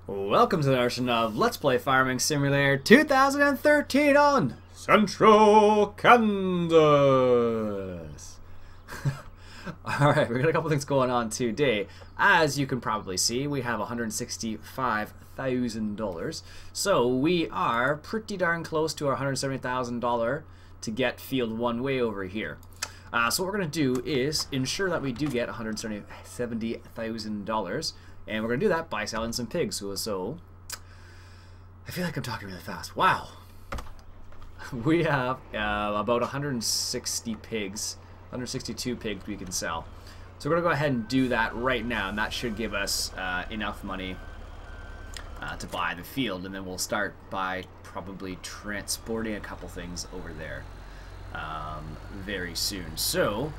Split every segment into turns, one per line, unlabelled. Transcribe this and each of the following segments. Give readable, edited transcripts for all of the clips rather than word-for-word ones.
Welcome to the version of Let's Play Farming Simulator 2013 on Central Kansas. Alright, we got a couple things going on today. As you can probably see, we have $165,000. So we are pretty darn close to our $170,000 to get field one way over here. So what we're going to do is ensure that we do get $170,000. And we're going to do that by selling some pigs. So, I feel like I'm talking really fast. Wow. We have about 160 pigs, 162 pigs we can sell. So we're going to go ahead and do that right now. And that should give us enough money to buy the field. And then we'll start by probably transporting a couple things over there very soon. So,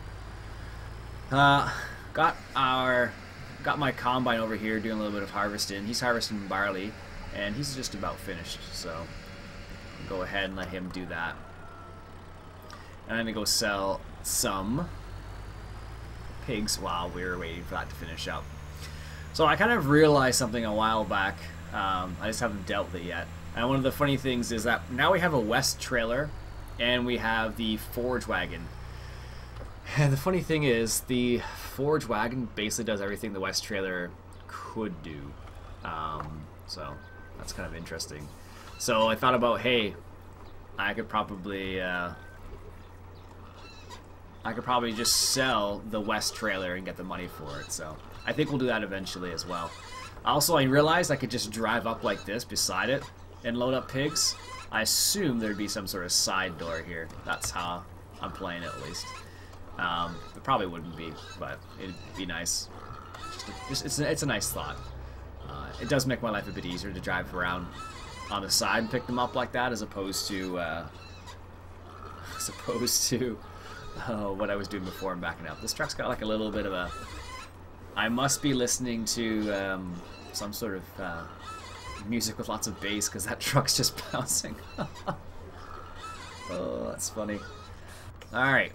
got my combine over here doing a little bit of harvesting. He's harvesting barley, and he's just about finished, so I'll go ahead and let him do that. And I'm going to go sell some pigs while we're waiting for that to finish up. So I kind of realized something a while back. I just haven't dealt with it yet. And one of the funny things is that now we have a west trailer, and we have the forage wagon. And the funny thing is, the forage wagon basically does everything the west trailer could do. So that's kind of interesting. So I thought about, hey, I could probably just sell the west trailer and get the money for it. So I think we'll do that eventually as well. Also, I realized I could just drive up like this beside it and load up pigs. I assume there'd be some sort of side door here. That's how I'm playing it, at least. It probably wouldn't be, but it'd be nice. It's a nice thought. It does make my life a bit easier to drive around on the side and pick them up like that, as opposed to what I was doing before and backing up. This truck's got like a little bit of a. I must be listening to some sort of music with lots of bass, because that truck's just bouncing. Oh, that's funny. All right.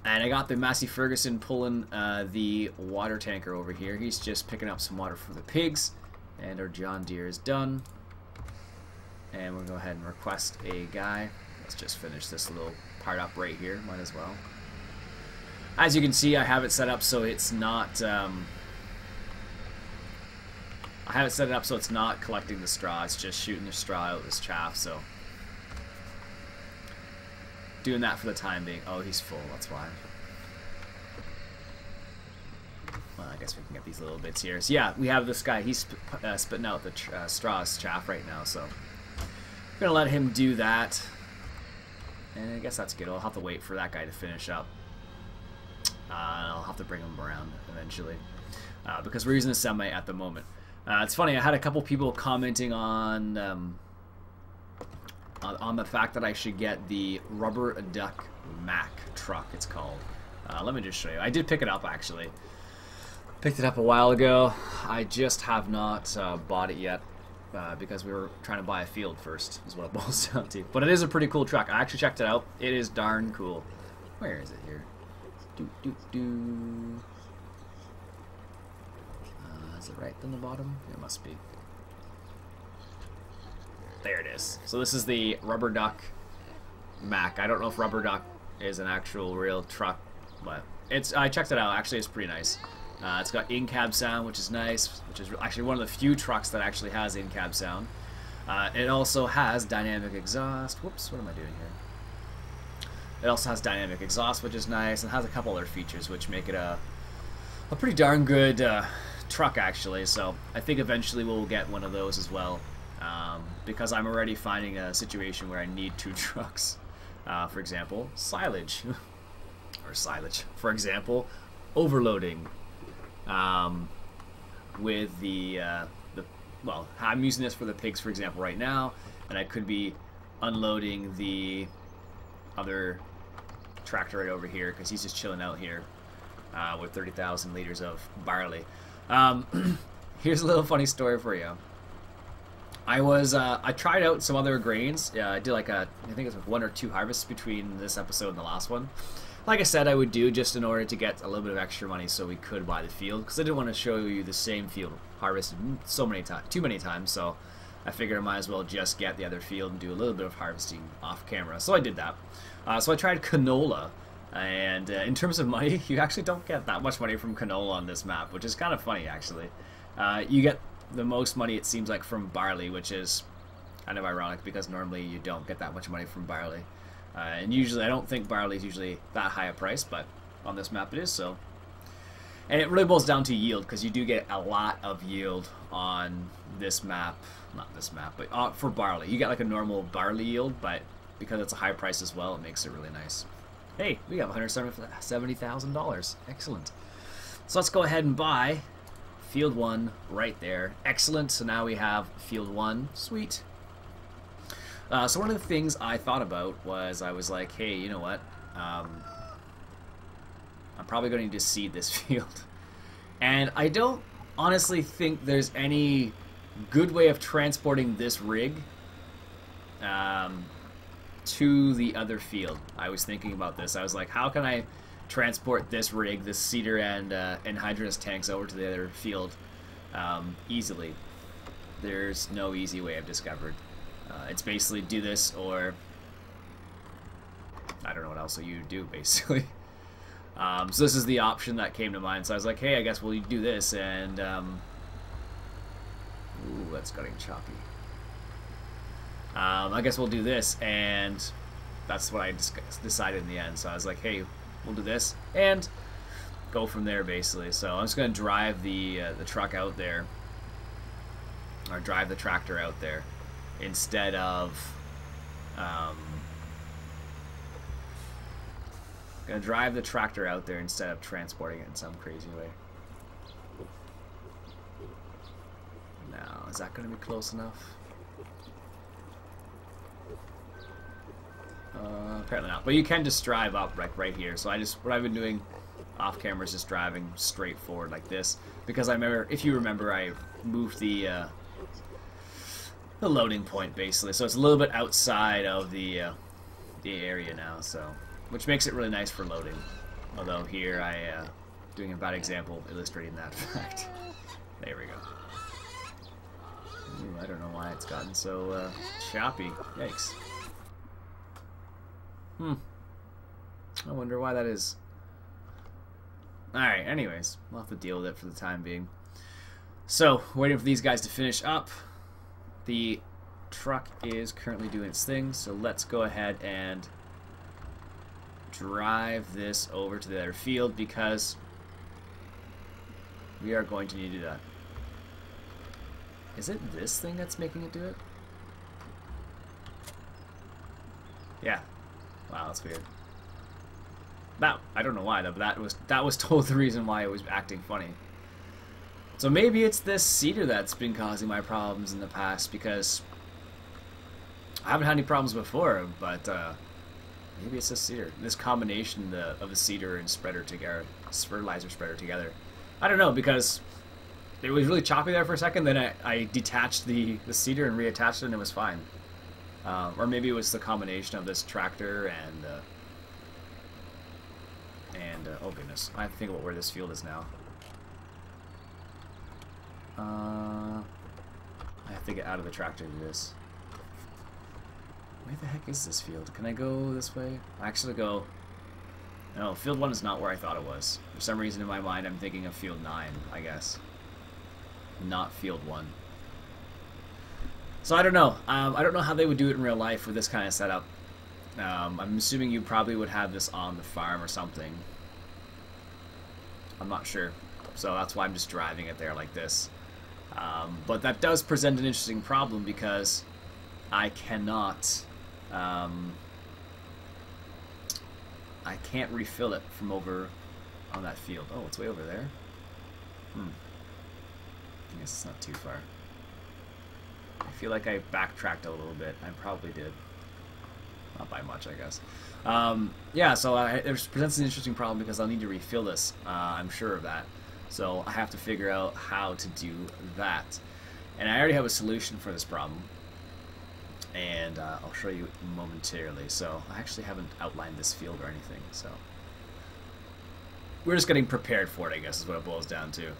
And I got the Massey Ferguson pulling the water tanker over here. He's just picking up some water for the pigs. And our John Deere is done. And we'll go ahead and request a guy. Let's just finish this little part up right here. Might as well. As you can see, I have it set up so it's not... I have it set up so it's not collecting the straw. It's just shooting the straw out of this chaff, so... Doing that for the time being. Oh, he's full, that's why. Well, I guess we can get these little bits here. So yeah, we have this guy. He's spitting out the straw's chaff right now, so I'm going to let him do that. And I guess that's good. I'll have to wait for that guy to finish up. I'll have to bring him around eventually, because we're using a semi at the moment. It's funny, I had a couple people commenting on the fact that I should get the Rubber Duck Mac truck, it's called. Let me just show you. I did pick it up, actually. Picked it up a while ago. I just have not bought it yet, because we were trying to buy a field first, is what it boils down to. But it is a pretty cool truck. I actually checked it out. It is darn cool. Where is it here? Is it right on the bottom? It must be. There it is. So this is the Rubber Duck Mac. I don't know if Rubber Duck is an actual real truck, but I checked it out. Actually, it's pretty nice. It's got in-cab sound, which is nice, which is actually one of the few trucks that actually has in-cab sound. It also has dynamic exhaust. Whoops, what am I doing here? It also has dynamic exhaust, which is nice, and has a couple other features which make it a pretty darn good truck, actually. So I think eventually we'll get one of those as well. Because I'm already finding a situation where I need two trucks. For example, silage. Or silage. For example, overloading. With well, I'm using this for the pigs, for example, right now. And I could be unloading the other tractor right over here, because he's just chilling out here with 30,000 liters of barley. Here's a little funny story for you. I tried out some other grains. I did like I think it's 1 or 2 harvests between this episode and the last one. like I said, I would do just in order to get a little bit of extra money so we could buy the field, because I didn't want to show you the same field harvested so many times, too many times. So I figured I might as well just get the other field and do a little bit of harvesting off camera. So I did that. So I tried canola, and in terms of money, you actually don't get that much money from canola on this map, which is kind of funny actually. You get the most money, it seems like, from barley, which is kind of ironic because normally you don't get that much money from barley. And usually, I don't think barley is usually that high a price, but on this map it is. So, and it really boils down to yield, because you do get a lot of yield on this map. Not this map, but for barley. You get like a normal barley yield, but because it's a high price as well, it makes it really nice. Hey, we have $170,000. Excellent. So let's go ahead and buy Field 1 right there. Excellent. So now we have Field 1. Sweet. So one of the things I thought about was, I was like, hey, you know what? I'm probably going to need to seed this field. And I don't honestly think there's any good way of transporting this rig to the other field. I was thinking about this. I was like, how can I transport this rig, this seeder and hydrous tanks, over to the other field easily? There's no easy way I've discovered. It's basically do this, or I don't know what else you do, basically. So this is the option that came to mind. So I was like, hey, I guess we'll do this, and ooh, that's getting choppy. I guess we'll do this, and that's what I decided in the end. So I was like, hey, we'll do this, and go from there, basically. So I'm just going to drive the truck out there, or drive the tractor out there, instead of gonna drive the tractor out there instead of transporting it in some crazy way. Now, is that gonna be close enough? Apparently not. But you can just drive up right here. So what I've been doing off camera is just driving straight forward like this, because I remember, if you remember, I moved the loading point, basically, so it's a little bit outside of the area now, so, which makes it really nice for loading. Although here doing a bad example illustrating that fact. There we go. Ooh, I don't know why it's gotten so choppy. Yikes. I wonder why that is. Alright, anyways, we'll have to deal with it for the time being. So, waiting for these guys to finish up. The truck is currently doing its thing, so let's go ahead and drive this over to the other field, because we are going to need to do that. Is it this thing that's making it do it? Yeah. Wow, that's weird. I don't know why though, but that was totally the reason why it was acting funny. So maybe it's this seeder that's been causing my problems in the past, because I haven't had any problems before, but maybe it's this seeder. This combination of the seeder and spreader together, fertilizer spreader together. I don't know, because it was really choppy there for a second, then I detached the seeder and reattached it and it was fine. Or maybe it was the combination of this tractor and oh goodness, I have to think about where this field is now. I have to get out of the tractor to do this. Where the heck is this field? Can I go this way? I actually go... No, field 1 is not where I thought it was. For some reason in my mind I'm thinking of field 9, I guess. Not field 1. So I don't know. I don't know how they would do it in real life with this kind of setup. I'm assuming you probably would have this on the farm or something. I'm not sure. So that's why I'm just driving it there like this. But that does present an interesting problem, because I cannot... I can't refill it from over on that field. Oh, it's way over there? I guess it's not too far. I feel like I backtracked a little bit. I probably did. Not by much, I guess. Yeah, so it presents an interesting problem, because I'll need to refill this. I'm sure of that. So I have to figure out how to do that. And I already have a solution for this problem. And I'll show you momentarily. So I actually haven't outlined this field or anything. So we're just getting prepared for it, I guess, is what it boils down to.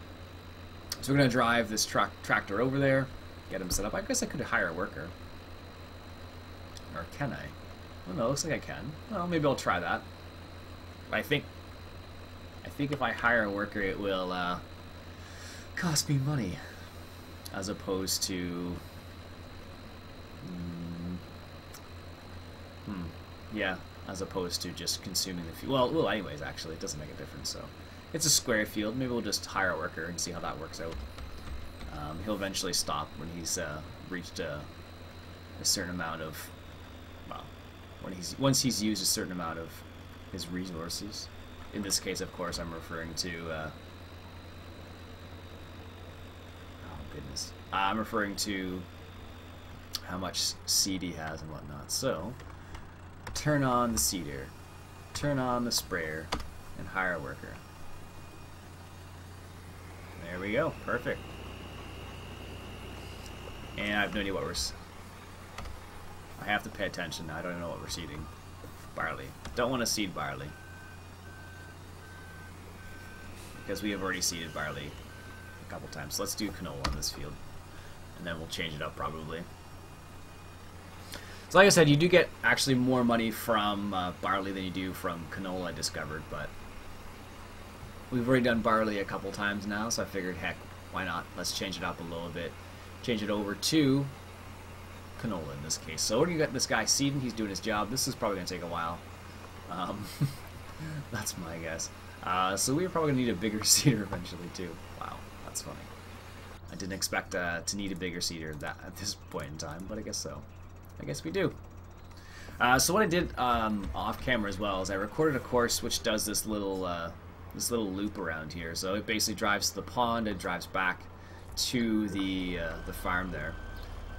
So we're going to drive this tractor over there, get him set up. I guess I could hire a worker. Or can I? Oh, no, it looks like I can. Well, maybe I'll try that. But I think if I hire a worker, it will cost me money. As opposed to... yeah, as opposed to just consuming the fuel. Well, anyways, actually, it doesn't make a difference, so... It's a square field. Maybe we'll just hire a worker and see how that works out. He'll eventually stop when he's reached a certain amount of... Well, once he's used a certain amount of his resources. In this case, of course, I'm referring to... oh, goodness. I'm referring to how much seed he has and whatnot. So, turn on the seeder, turn on the sprayer, and hire a worker. There we go. Perfect. And I have no idea what we're... I have to pay attention. I don't know what we're seeding. Barley. Don't want to seed barley. Because we have already seeded barley a couple times. So let's do canola on this field. And then we'll change it up probably. So like I said, you do get actually more money from barley than you do from canola, I discovered. But we've already done barley a couple times now, so I figured, heck, why not? Let's change it up a little bit. Change it over to canola in this case. So you got this guy seeding, he's doing his job. This is probably going to take a while. That's my guess. So we're probably going to need a bigger seeder eventually too. Wow, that's funny. I didn't expect to need a bigger seeder at this point in time, but I guess so. I guess we do. So what I did off camera as well is I recorded a course which does this little loop around here. So it basically drives to the pond and drives back to the farm there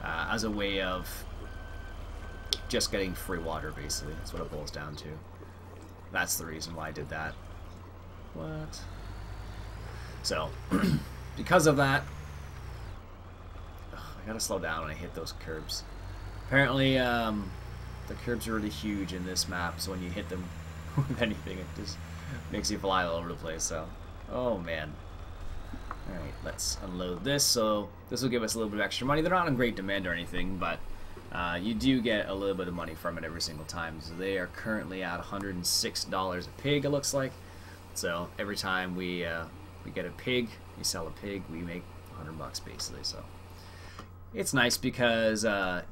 as a way of just getting free water, basically. That's what it boils down to. That's the reason why I did that. What? So, because of that, I gotta slow down when I hit those curbs. Apparently, the curbs are really huge in this map, so when you hit them with anything, it just makes you fly all over the place, so... Oh, man. Alright, let's unload this. So, this will give us a little bit of extra money. They're not in great demand or anything, but you do get a little bit of money from it every single time. So they are currently at $106 a pig, it looks like. So, every time we get a pig, we sell a pig, we make $100 basically, so... It's nice because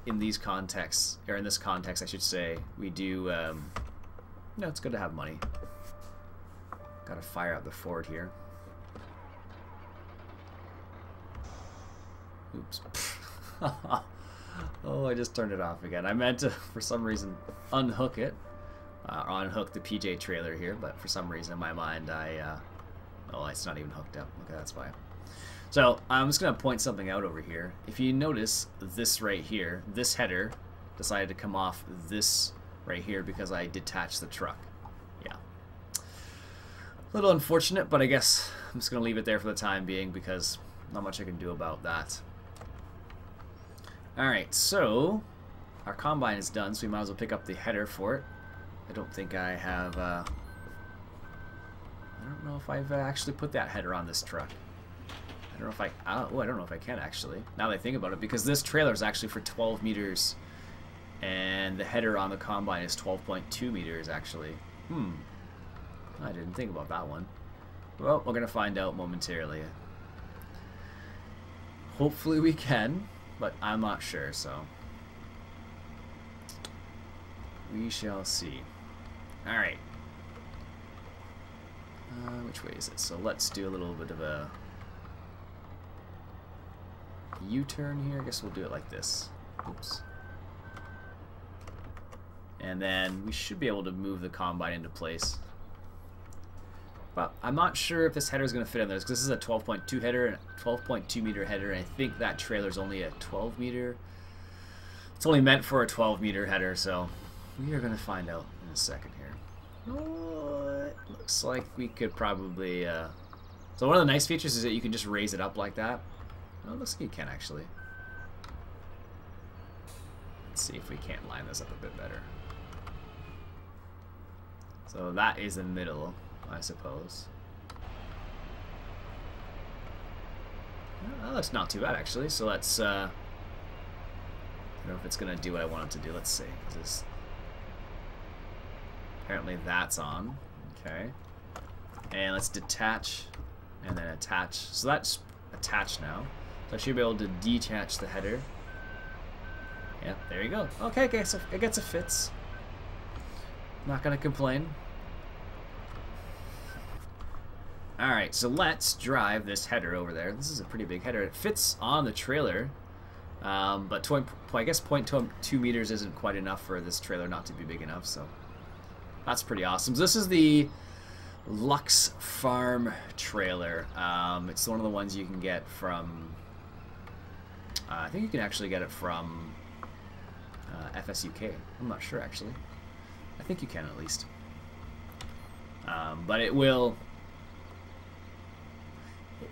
in these contexts, or in this context, I should say, we do, no, it's good to have money. Gotta fire up the Ford here. Oops. Oh, I just turned it off again. I meant to, for some reason, unhook it. Or unhook the PJ trailer here, but for some reason in my mind, oh, it's not even hooked up. Okay, that's why. So, I'm just going to point something out over here. If you notice this right here, this header decided to come off this right here because I detached the truck. Yeah. A little unfortunate, but I guess I'm just going to leave it there for the time being because not much I can do about that. Alright, so our combine is done, so we might as well pick up the header for it. I don't think I have... I don't know if I've actually put that header on this truck. I don't know if I... Oh, I don't know if I can, actually. Now that I think about it, because this trailer is actually for 12 meters, and the header on the combine is 12.2 meters, actually. I didn't think about that one. Well, we're going to find out momentarily. Hopefully we can, but I'm not sure, so... We shall see. Alright. Which way is it? So let's do a little bit of a... U-turn here. I guess we'll do it like this. Oops. And then we should be able to move the combine into place. But I'm not sure if this header is going to fit in there because this is a 12.2 header, 12.2 meter header, and I think that trailer is only a 12 meter. It's only meant for a 12 meter header, so we are going to find out in a second here. Oh, it looks like we could probably... So one of the nice features is that you can just raise it up like that. Oh, it looks like you can actually. Let's see if we can't line this up a bit better. So that is the middle, I suppose. Oh, that's not too bad actually. So let's. I don't know if it's gonna do what I want it to do. Let's see. Apparently that's on. Okay. And let's detach and then attach. So that's attached now. So I should be able to detach the header. Yeah, there you go. Okay, I guess it fits. Not gonna complain. Alright, so let's drive this header over there. This is a pretty big header. It fits on the trailer, but I guess 0.2 meters isn't quite enough for this trailer not to be big enough, so that's pretty awesome. So this is the Lux Farm trailer. It's one of the ones you can get from, I think you can actually get it from FSUK. I'm not sure actually. I think you can at least. But it will...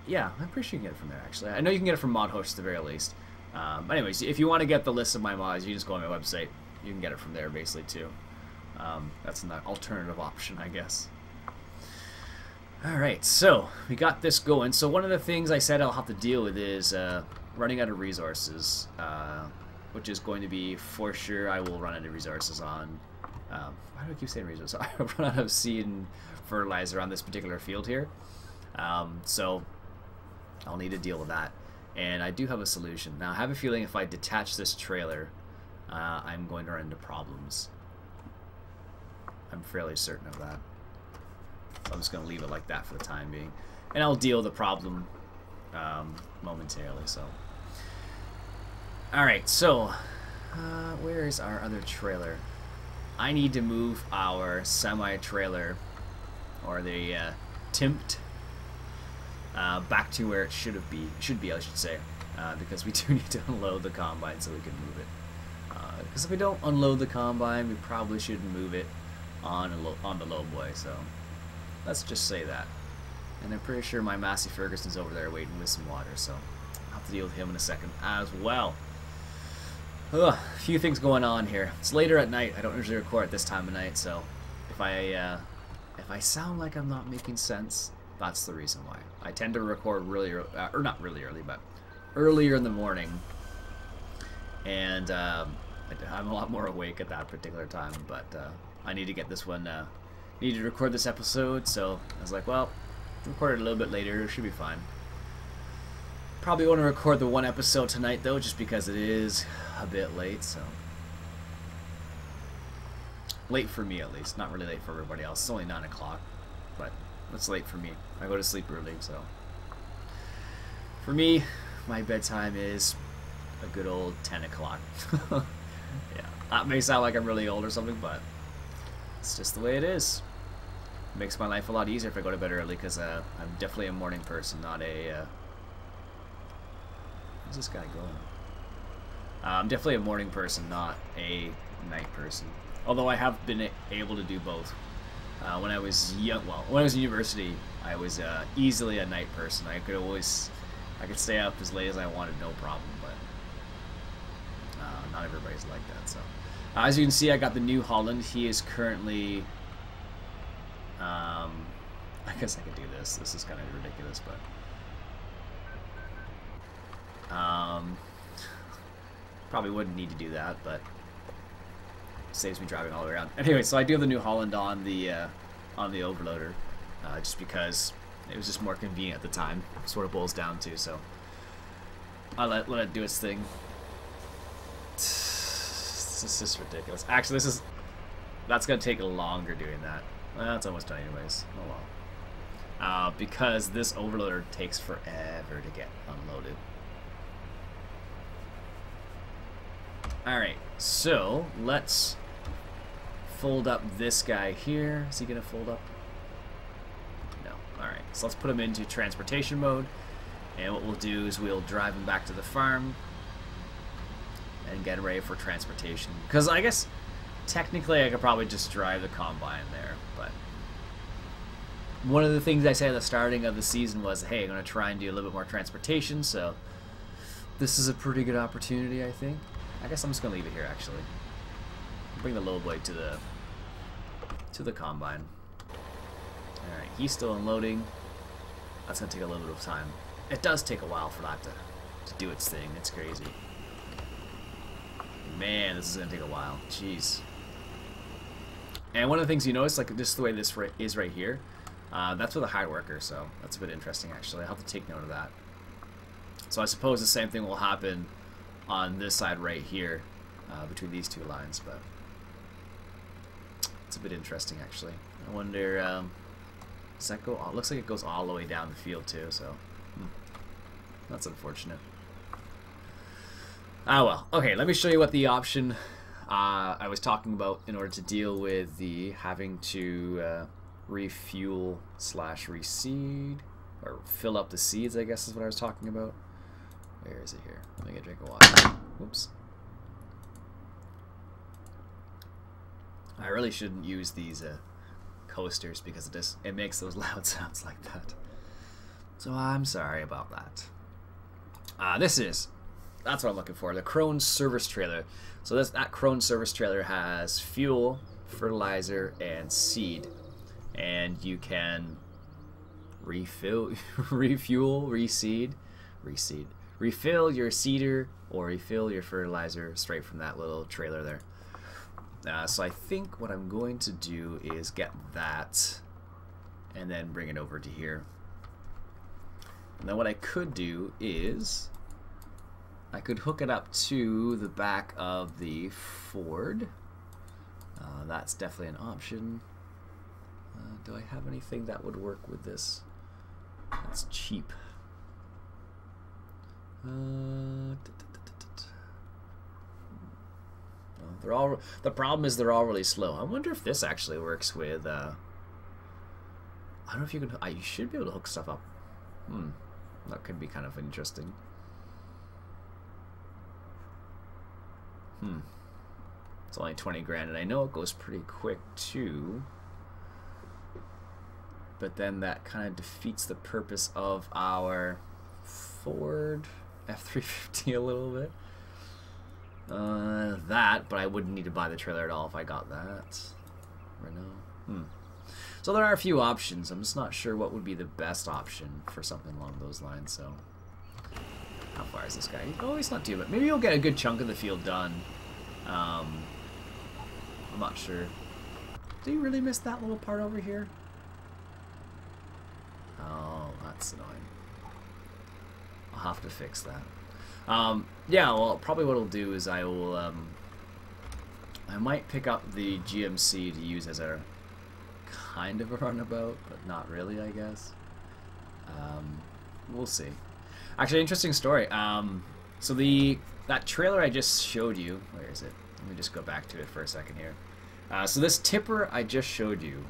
Yeah, I'm pretty sure you can get it from there actually. I know you can get it from Mod Host at the very least. But anyways, if you want to get the list of my mods, you just go on my website. You can get it from there basically too. That's an alternative option, I guess. Alright, so we got this going. So one of the things I said I'll have to deal with is running out of resources, which is going to be for sure I will run out of resources on. Why do I keep saying resources? I run out of seed and fertilizer on this particular field here. So I'll need to deal with that. And I do have a solution. Now I have a feeling if I detach this trailer, I'm going to run into problems. I'm fairly certain of that. So I'm just going to leave it like that for the time being. And I'll deal with the problem momentarily. So, alright, so where is our other trailer? I need to move our semi-trailer, or the Timpt, back to where it should be, I should say, because we do need to unload the combine so we can move it. Because if we don't unload the combine, we probably shouldn't move it on the low boy. So let's just say that. And I'm pretty sure my Massey Ferguson's over there waiting with some water, so I'll have to deal with him in a second as well. Ugh, a few things going on here. It's later at night. I don't usually record at this time of night, so if I sound like I'm not making sense, that's the reason why. I tend to record really early, or not really early, but earlier in the morning, and I'm a lot more awake at that particular time. But I need to get this one, need to record this episode, so I was like, well, record it a little bit later. It should be fine. Probably want to record the one episode tonight though, just because it is a bit late. So late for me at least, not really late for everybody else. It's only 9 o'clock, but it's late for me. I go to sleep early, so for me, my bedtime is a good old 10 o'clock. Yeah, that may sound like I'm really old or something, but it's just the way it is. It makes my life a lot easier if I go to bed early, because I'm definitely a morning person, not a... Where's this guy going? I'm definitely a morning person, not a night person. Although I have been able to do both. When I was young, well, when I was in university, I was easily a night person. I could stay up as late as I wanted, no problem. But not everybody's like that. So, as you can see, I got the New Holland. He is currently. I guess I could do this. This is kind of ridiculous, but. Probably wouldn't need to do that, but saves me driving all the way around. Anyway, so I do have the New Holland on the overloader, just because it was just more convenient at the time. It sort of boils down to, so I let it do its thing. This is just ridiculous. Actually, that's gonna take longer doing that. Well, it's almost done anyways. Oh well. Because this overloader takes forever to get unloaded. Alright, so let's fold up this guy here. Is he going to fold up? No. Alright, so let's put him into transportation mode. And what we'll do is we'll drive him back to the farm and get ready for transportation. Because I guess technically I could probably just drive the combine there. But one of the things I said at the starting of the season was, hey, I'm going to try and do a little bit more transportation. So this is a pretty good opportunity, I think. I guess I'm just gonna leave it here actually. Bring the low blade to the combine. Alright, he's still unloading. That's gonna take a little bit of time. it does take a while for that to do its thing. It's crazy. Man, this is going to take a while. Jeez. And one of the things you notice, like just the way this is right here, that's with a hide worker, so that's a bit interesting actually. I'll have to take note of that. So I suppose the same thing will happen on this side right here, between these two lines, but it's a bit interesting actually. I wonder, does that go, it looks like it goes all the way down the field too, so that's unfortunate. Ah well, okay, let me show you what the option I was talking about in order to deal with the having to refuel / reseed, or fill up the seeds, I guess is what I was talking about. Where is it here? Let me get a drink of water. Whoops. I really shouldn't use these coasters because it makes those loud sounds like that. So I'm sorry about that. That's what I'm looking for. The Crone service trailer. So that Crone service trailer has fuel, fertilizer, and seed. And you can refuel, refill your seeder or refill your fertilizer straight from that little trailer there. So I think what I'm going to do is get that and then bring it over to here. And then what I could do is I could hook it up to the back of the Ford. That's definitely an option. Do I have anything that would work with this? That's cheap. The problem is they're all really slow. I wonder if this actually works with. I don't know if you can. You should be able to hook stuff up. That could be kind of interesting. It's only 20 grand, and I know it goes pretty quick too. But then that kind of defeats the purpose of our Ford F350 a little bit. But I wouldn't need to buy the trailer at all if I got that. Renault. So there are a few options. I'm just not sure what would be the best option for something along those lines. So, how far is this guy? Oh, he's not too bad. Maybe you'll get a good chunk of the field done. I'm not sure. Did you really miss that little part over here? Oh, that's annoying. I'll have to fix that. Yeah, well, probably what I'll do is I will, I might pick up the GMC to use as a kind of a runabout, but not really, I guess. We'll see. Actually, interesting story. So that trailer I just showed you, where is it? Let me just go back to it for a second here. So this tipper I just showed you,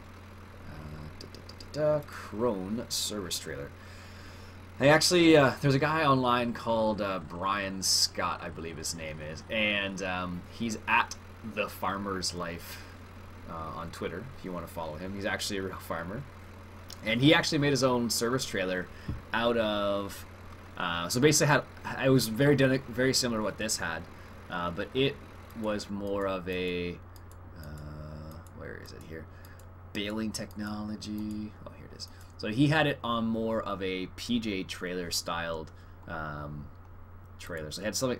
Crone service trailer. I actually, there's a guy online called Brian Scott, I believe his name is, and he's at The Farmer's Life on Twitter, if you want to follow him. He's actually a real farmer. And he actually made his own service trailer out of, so basically it was very similar to what this had, but it was more of a, where is it here? Baling technology. Oh, here it is. So he had it on more of a PJ trailer styled trailer. So it had something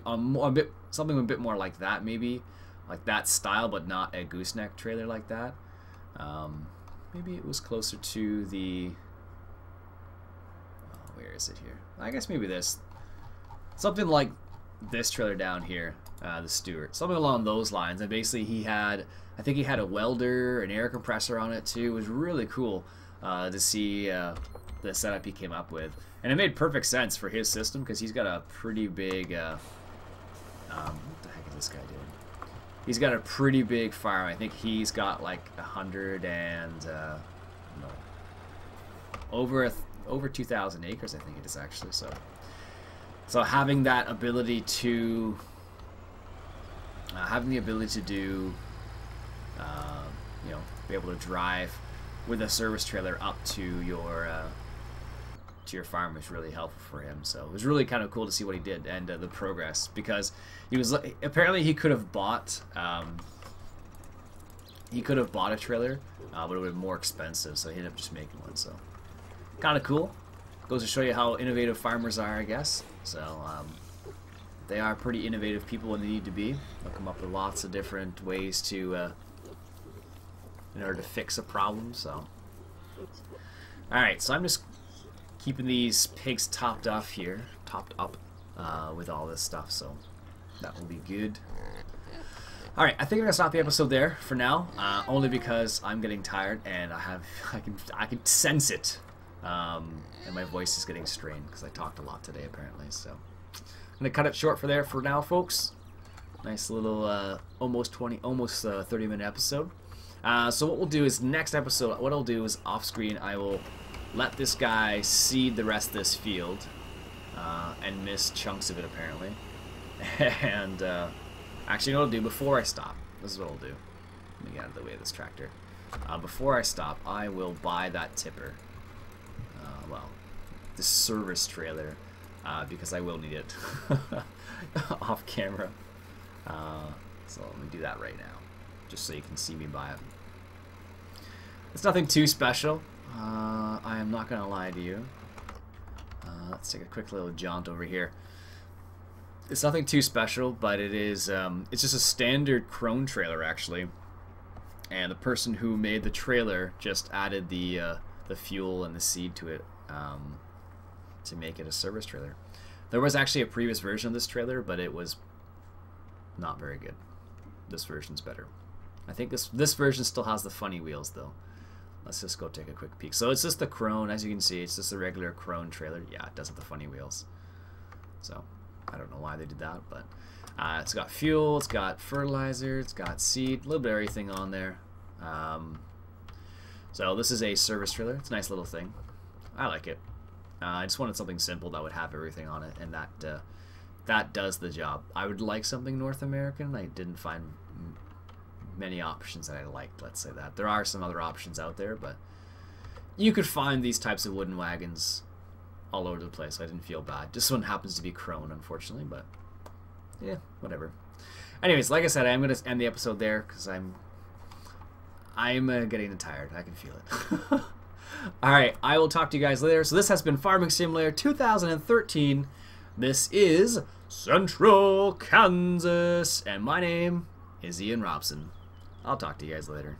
something a bit more like that, maybe like that style, but not a gooseneck trailer like that. Maybe it was closer to the. Oh, where is it here? I guess maybe this. Something like this trailer down here, the Stewart. Something along those lines. And basically, he had. I think he had a welder, an air compressor on it too. It was really cool to see the setup he came up with, and it made perfect sense for his system because he's got a pretty big. What the heck is this guy doing? He's got a pretty big farm. I think he's got like 100 and no, over 2,000 acres. I think it is actually. So having that ability to having the ability to do. You know, be able to drive with a service trailer up to your farm was really helpful for him. So it was really kind of cool to see what he did and the progress, because he was apparently he could have bought a trailer, but it would have been more expensive. So he ended up just making one. So kind of cool. Goes to show you how innovative farmers are, I guess. So they are pretty innovative people when they need to be. They'll come up with lots of different ways to in order to fix a problem. So, all right. So I'm just keeping these pigs topped up with all this stuff. So that will be good. All right, I think I'm gonna stop the episode there for now, only because I'm getting tired and I can sense it, and my voice is getting strained because I talked a lot today apparently. So I'm gonna cut it short for now, folks. Nice little almost 30-minute episode. So what we'll do is next episode, what I'll do is off screen I will let this guy seed the rest of this field and miss chunks of it apparently, and. Actually, what I'll do before I stop, this is what I'll do. Let me get out of the way of this tractor. Before I stop, I will buy that tipper. Well, this service trailer, because I will need it off camera. So let me do that right now, just so you can see me buy it. It's nothing too special. I am not going to lie to you. Let's take a quick little jaunt over here. It's nothing too special, but it is. It's just a standard crone trailer, actually. And the person who made the trailer just added the fuel and the seed to it to make it a service trailer. There was actually a previous version of this trailer, but it was not very good. This version's better. I think this version still has the funny wheels, though. Let's just go take a quick peek. So it's just the crone, as you can see. It's just a regular crone trailer. Yeah, it does have the funny wheels. So. I don't know why they did that, but it's got fuel, it's got fertilizer, it's got seed, a little bit of everything on there. So this is a service trailer. It's a nice little thing. I like it. I just wanted something simple that would have everything on it, and that does the job. I would like something North American. I didn't find many options that I liked, let's say that. There are some other options out there, but you could find these types of wooden wagons all over the place. I didn't feel bad. This one happens to be crone, unfortunately, but yeah, whatever. Anyways, like I said, I'm gonna end the episode there because I'm getting tired. I can feel it. All right, I will talk to you guys later. So this has been Farming Simulator 2013. This is Central Kansas, and my name is Iain Robson. I'll talk to you guys later.